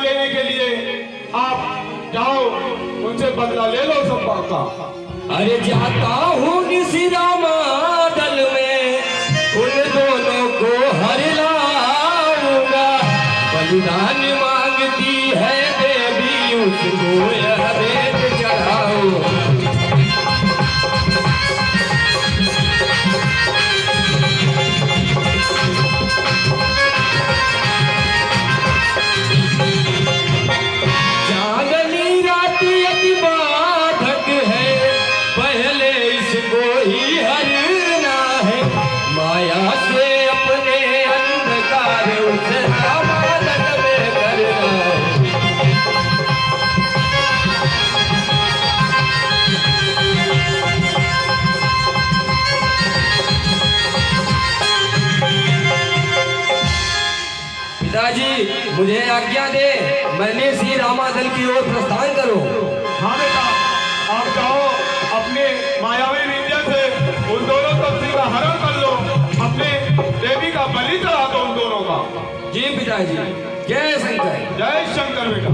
लेने के लिए आप जाओ, उनसे बदला ले लो सब बात का। अरे जाता हूँ किसी रामादल में, उन दोनों को हर लाऊंगा। बलिदान मांगती है देवी, उसको यह भेंट चढ़ाओ। पिताजी मुझे आज्ञा दे, मैंने श्री रामादल की ओर प्रस्थान करूं। हाँ बेटा, आप जाओ, अपने मायावी विद्या से उन दोनों तपसी का हरण कर लो, अपने देवी का बलि चढ़ा दो उन दोनों का। जी पिताजी। जय शंकर। जय शंकर बेटा।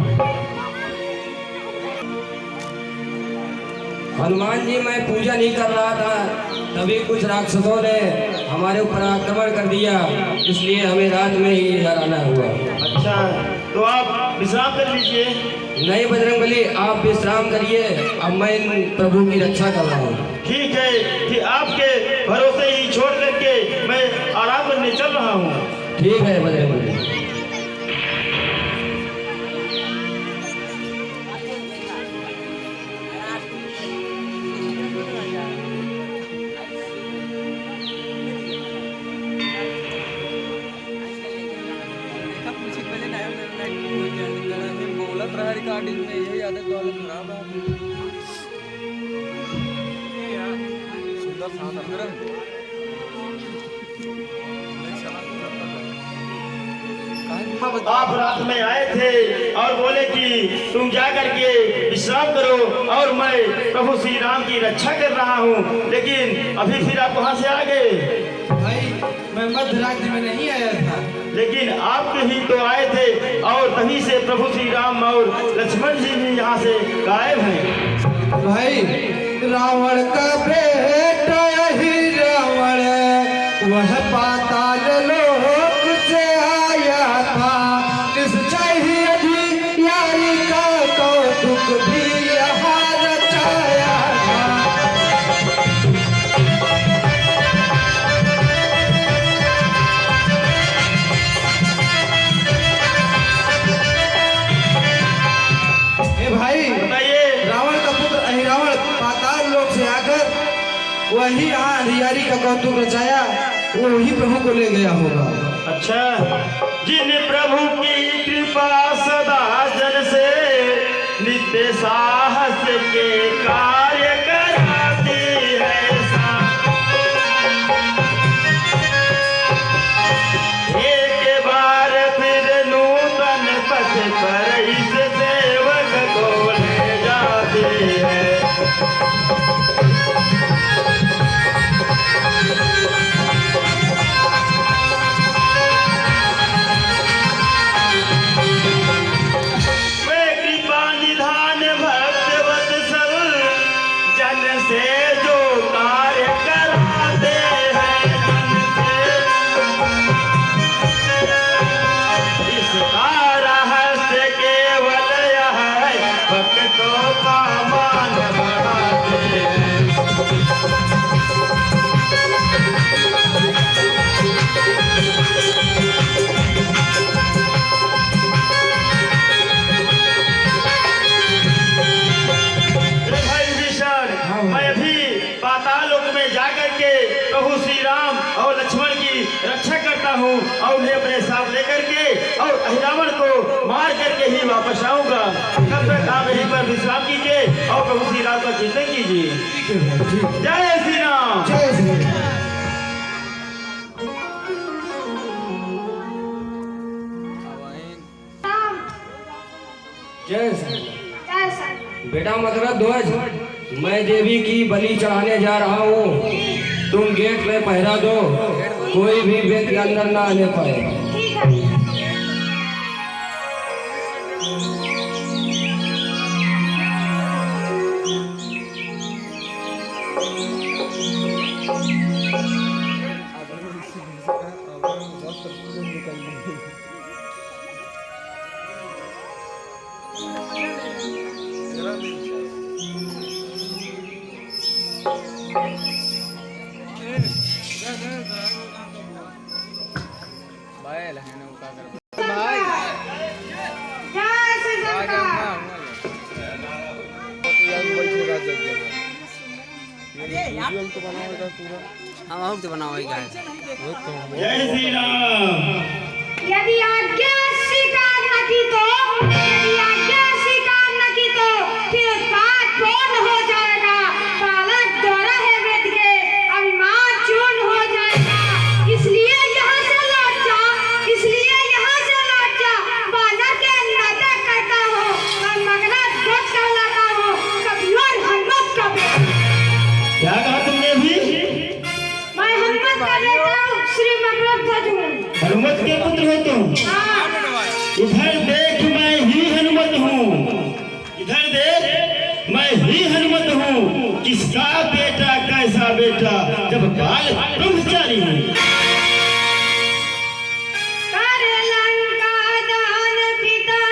हनुमान जी, मैं पूजा नहीं कर रहा था, तभी कुछ राक्षसों ने हमारे ऊपर आक्रमण कर दिया, इसलिए हमें रात में ही इधर आना हुआ। अच्छा, तो आप विश्राम कर लीजिए। नहीं बजरंगबली, आप विश्राम करिए, अब मैं इन प्रभु की रक्षा कर रहा हूँ। ठीक है कि आपके भरोसे ही छोड़ करके मैं आराम करने चल रहा हूँ। ठीक है बजरंगबली। रिकॉर्डिंग में यही आदत वाले खराब है। सुंदर साधारण आप रात में आए थे और बोले कि तुम जा करके विश्राम करो और मैं प्रभु श्री राम की रक्षा कर रहा हूँ, लेकिन अभी फिर आप कहाँ से आ गए? भाई मैं मध्य राज्य में नहीं आया था, लेकिन आप ही तो आए थे और तभी से प्रभु श्री राम और लक्ष्मण जी भी यहाँ से गायब हैं। भाई रावण का बेटा ही रावण, वह पाताल लोक से आया था, निश्चय ही अधियारी का कौतुक भी यहाँ रचाया था। भाई बताइए। रावण का पुत्र अहिरावण पाताल लोक से आकर वही यहाँ अधियारी का कौतुक रचाया, वो वही प्रभु को ले गया होगा। अच्छा, जिन प्रभु की कृपा सदा जन से नित्य साहस के कार्य कराती है, एक बार फिर नूतन पथ पर इस सेवक को ले जाती है। वे कृपा निधान भक्त वत्सल जन से जो कार्य कराते हैं, इसका रहस्य केवल यह है, भक्तों का मान बढ़ाते हैं। अरे भाई विशाल, मैं अभी पाताल लोक में जाकर के प्रभु श्री राम और लक्ष्मण की रक्षा करता हूँ और उन्हें अपने साथ लेकर के और अहिरावण को मार करके ही वापस आऊंगा। तब तक आप यहीं पर विश्राम कीजिए और प्रभु श्री राम का चिंतन कीजिए। जय श्री राम। जय श्री राम। जय शंकर। बेटा मगरध्वज ध्वज, मैं देवी की बलि चढ़ाने जा रहा हूँ, तुम गेट में पहरा दो, कोई भी व्यक्ति अंदर ना आने पाए। जय श्री सरकार। जय श्री राम। यदि आज्ञा स्वीकार न की तो यदि आज्ञा स्वीकार न की तो फिर बात पूर्ण हो जाएगा। बालक द्वारा है वेद के अभिमान चूर्ण हो जाएगा। इसलिए यहाँ से लौट जा, इसलिए यहाँ से लौट जा। बालक के नाटक करता हो और मगना ध्वज कहलाता हो, कभी और हनुमत का बेटा। क्या कहा तुमने भी? मैं हनुमत का बेटा श्री मगना ध्वज हूँ। हनुमत के पुत्र हो तुम? हाँ। इधर देख, मैं ही हनुमत हूँ। इधर देख, मैं ही हनुमत हूँ। किसका बेटा, कैसा बेटा, जब बाल ब्रह्मचारी हूँ। कर लंका दान पिता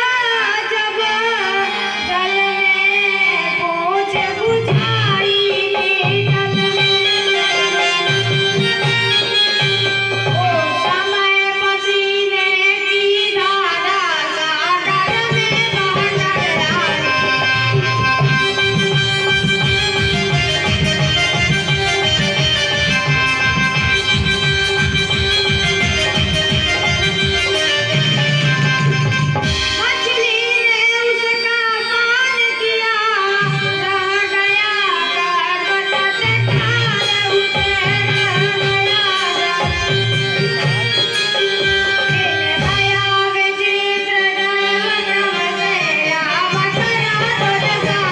जब जल में पूछ बुझाई निकल ओ समय पसीने की धारा सागर में बहकर आई। मछली ने उसका पान किया, रह गया गर्भवत से खाल उसे रह गया। इन भया विचित्र नयन से मथुरा दुर्गा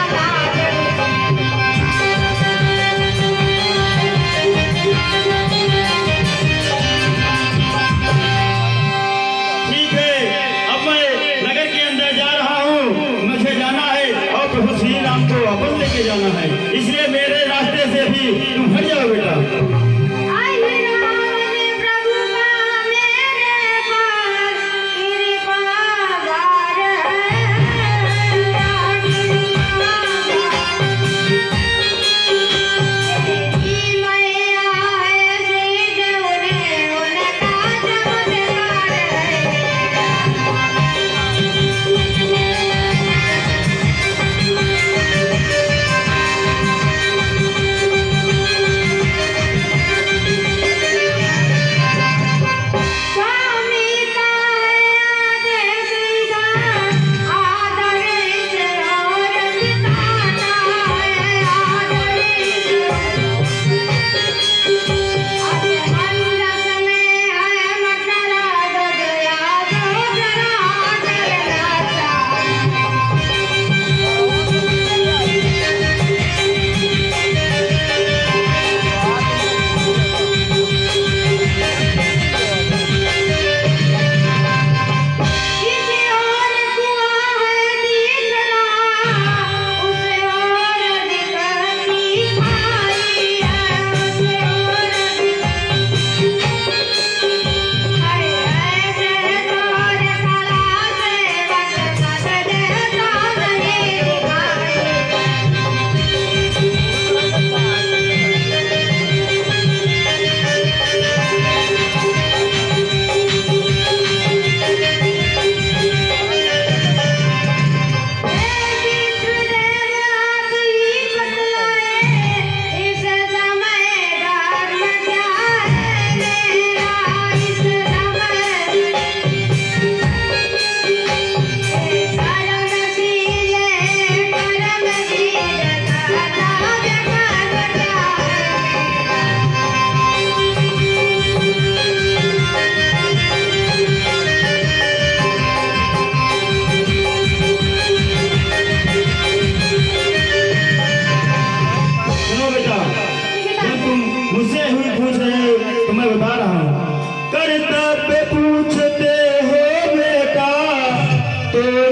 ठीक है, अब मैं नगर के अंदर जा रहा हूँ। मुझे जाना है और प्रभु श्री राम को वापस लेके जाना है। इसलिए मेरे रास्ते से भी तुम हट जाओ बेटा। आई रावण प्रभु का मेरे पर कृपागार है, तेरी मैया है सिद्ध उन्हें उनका चमत्कार है।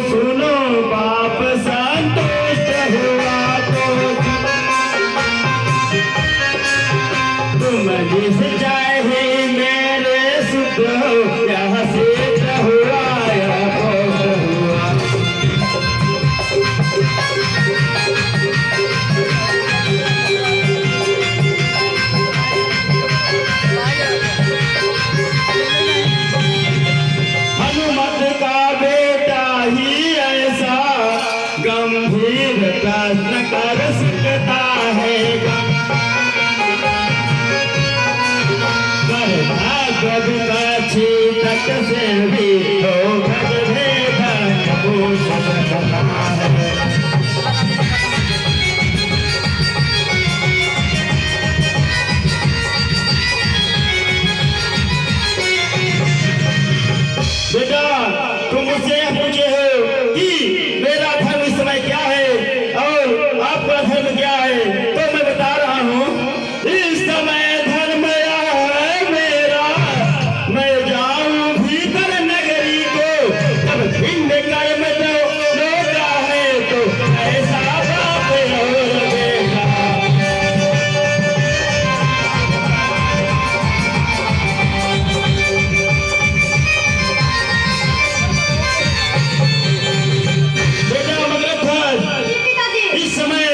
सुनो बाप संतुष्ट हुआ तो तुम जिस चाहे मेरे सुख हो, यह सिद्ध हुआ यह पुष्ट हुआ। हनुमत का बेटा ही ऐसा गंभीर प्रश्न कर सकता है। कभी काछी तक से भी हो भेद पूछ सकता है। बेटा तुम मुझसे पूछे हो कि मेरा धर्म इस समय क्या है और आपका धर्म क्या है, तो मैं बता रहा हूँ इस समय धर्म यह है मेरा, मैं जाऊं भीतर नगरी को, तब भिन्न कर्म जो रोका है तो ऐसा बाप और बेटा। बेटा मगरध्वज, पिताजी इस समय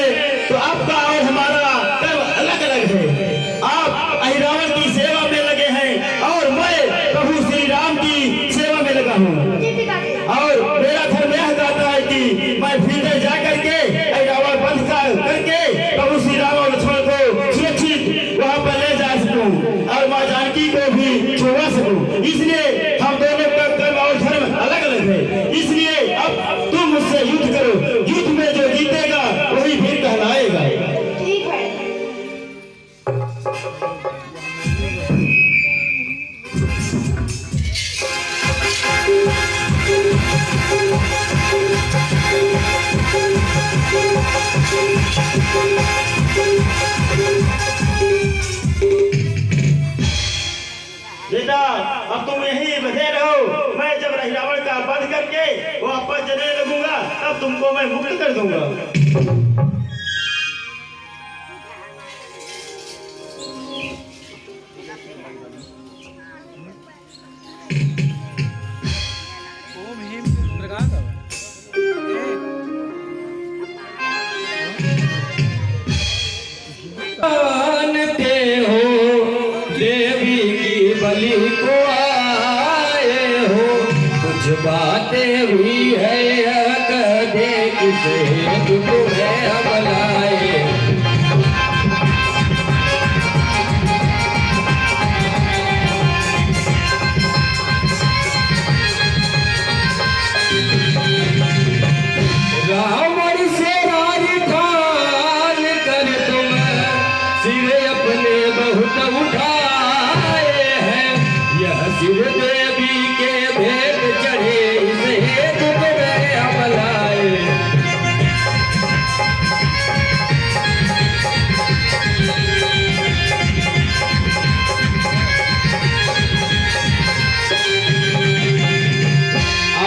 तो आपका और हमारा कर्म अलग अलग है। आप अहिरावण की सेवा में लगे हैं और मैं प्रभु श्री राम की सेवा में लगा हूँ। जी पिताजी और मेरा धर्म यह कहता है कि मैं भीतर जा करके अहिरावण बंद करके प्रभु श्री राम और लक्ष्मण को सुरक्षित वहां पर ले जा सकूं और माँ जानकी को भी छुड़ा सकूं। इसलिए हम दोनों का कर्म और धर्म अलग अलग है। इसलिए अब तुम मुझसे युद्ध करो, युद्ध में जो जीतेगा वही वीर कहलाएगा। ठीक है। बेटा अब तुम यहीं बधे रहो, मैं जब रावण का वध करके वापस चलने लगूंगा तब तुमको मैं मुक्त कर दूंगा। जानते हो देवी की बलि को आए हो, कुछ बातें हुई है यह कह दे किसे तुम्हें हम लाए। रावण से राज ठान कर तुम सिर अपने बहुत उठाए हैं, यह शिव देवी के भेंट चढ़े इसे तुम्हें हम लाए।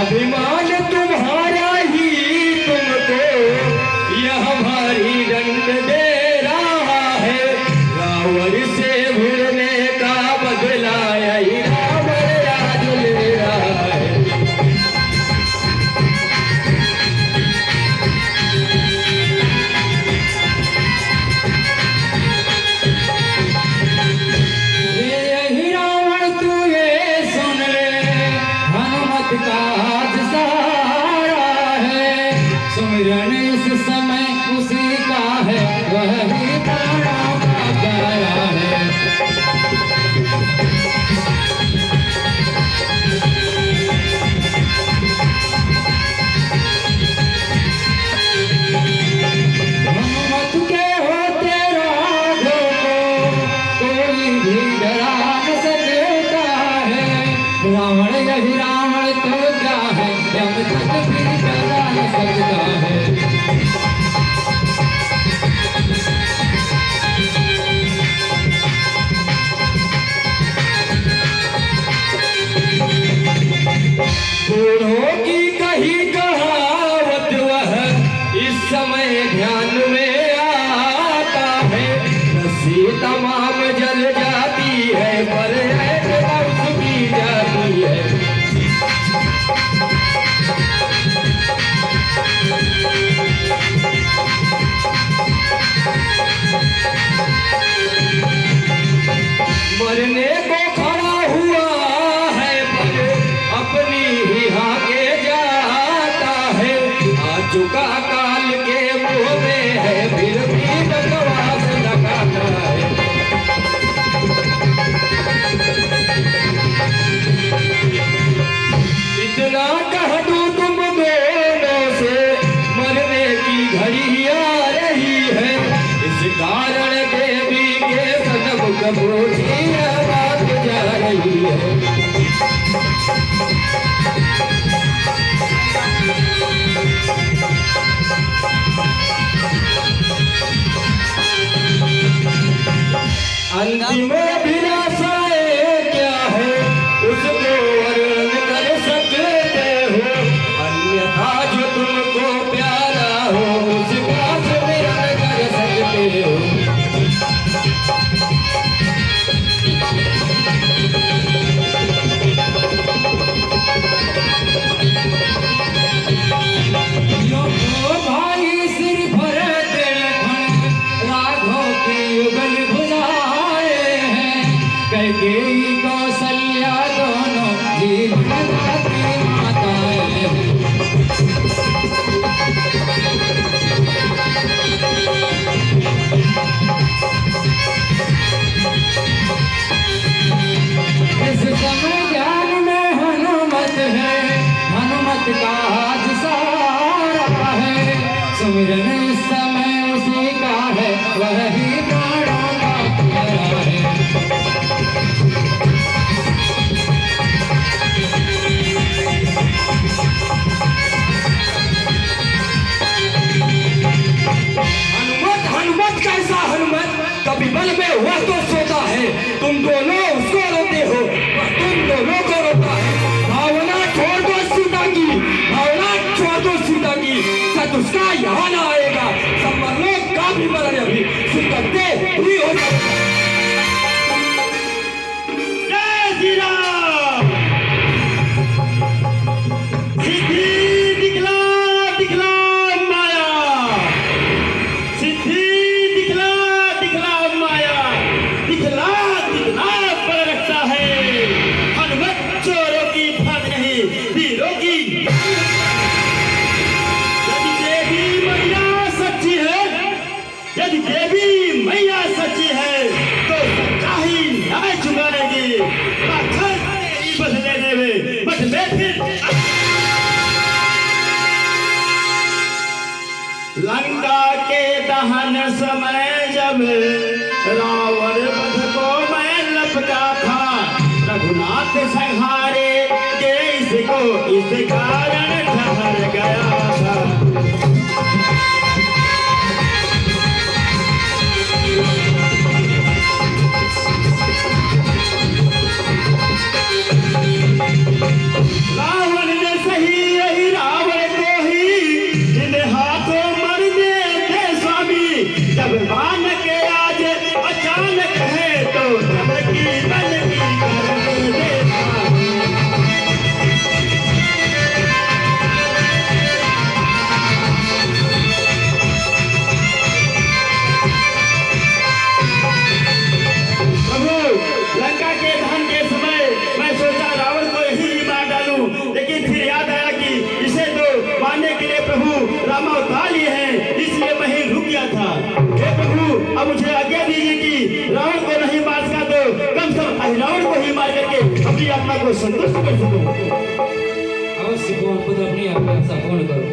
अभिमान तुम्हारा ही तुमको यह भारी दंड दे रहा है, रावण से भिड़ने का बदला यही रावण आज ले रहा है। यही रावण तू ये सुन ले, हनुमत का आज सहारा है, सुमिरन इस समय उसी का है, वही प्राणों का प्यारा है। हनुमत के होते राघों को कोई भी डरा न सकता है, रावण यही रावण तो क्या है, जब तक भी डरा न सकता है। चुका काल के मुंह में है फिर भी बकवास लगाता है। इतना कह दूं तुम दोनों से मरने की घड़ी आ रही है, इस कारण देवी के सनम कबूती बात जा रही है। अंतिम अभिलाषाएं क्या है उसको वर्णन कर सकते हो, अन्यथा जो तुमको प्यारा हो उसका स्मरण कर सकते हो। यो भाई सिर भर देखन राघव की युगल भुजाए हैं, कैकेयी कौशल्या दोनों जीवनदा की माताएं हैं। इस समय ज्ञान में हनुमत है, हनुमत का आज सहारा है, सुमिरन इस समय उसी का है, वही प्राणों का प्यारा है। हनुमत हनुमत कैसा हनुमत, कभी बल में वह तो सोता है, तुम दोनों उसको रोते हो, वह तुम दोनों को रोता है। भावना छोड़ दो सीता की, भावना छोड़ दो सीता की, सच उसका यहाँ ना आएगा, सब मरने का भी मरण अभी सिकंदे ही हो जाएगा। जय श्री राम। सिद्धि दिखला दिखला माया, सिद्धि दिखला दिखला माया, दिखला दिखला पर रखता है, हनुमत चोरों की भाग नहीं वीरों की। यदि देवी मैया सच्ची है, यदि देवी मैया सच्ची है तो सच्चा ही न्याय चुकाएगी। पाखंड नहीं बदले देवे बदले फिर लंका के दहन समय जब रावण वध को मैं लपटा था, रघुनाथ संहारे के इसको इस कारण ठहर गया था। रावण ने सही यही रावण को ही इन हाथों मर दे स्वामी, जब बान के आज अचानक है तो जब की बल की कर दे स्वामी। प्रभु, लंका के दहन के समय मैं सोचा रावण को यही मार डालूं, लेकिन फिर याद आया कि इसे तो मारने के लिए प्रभु राम अवतार लिए हैं, इसलिए मैं ही रुक गया था। हे प्रभु, अब मुझे आज्ञा दीजिए कि रावण को नहीं मार सका तो कम से कम रावण को ही मार करके अपनी आत्मा को संतुष्ट कर सकूं। अवश्य कौन खुद अपनी आत्मा पूर्ण करो।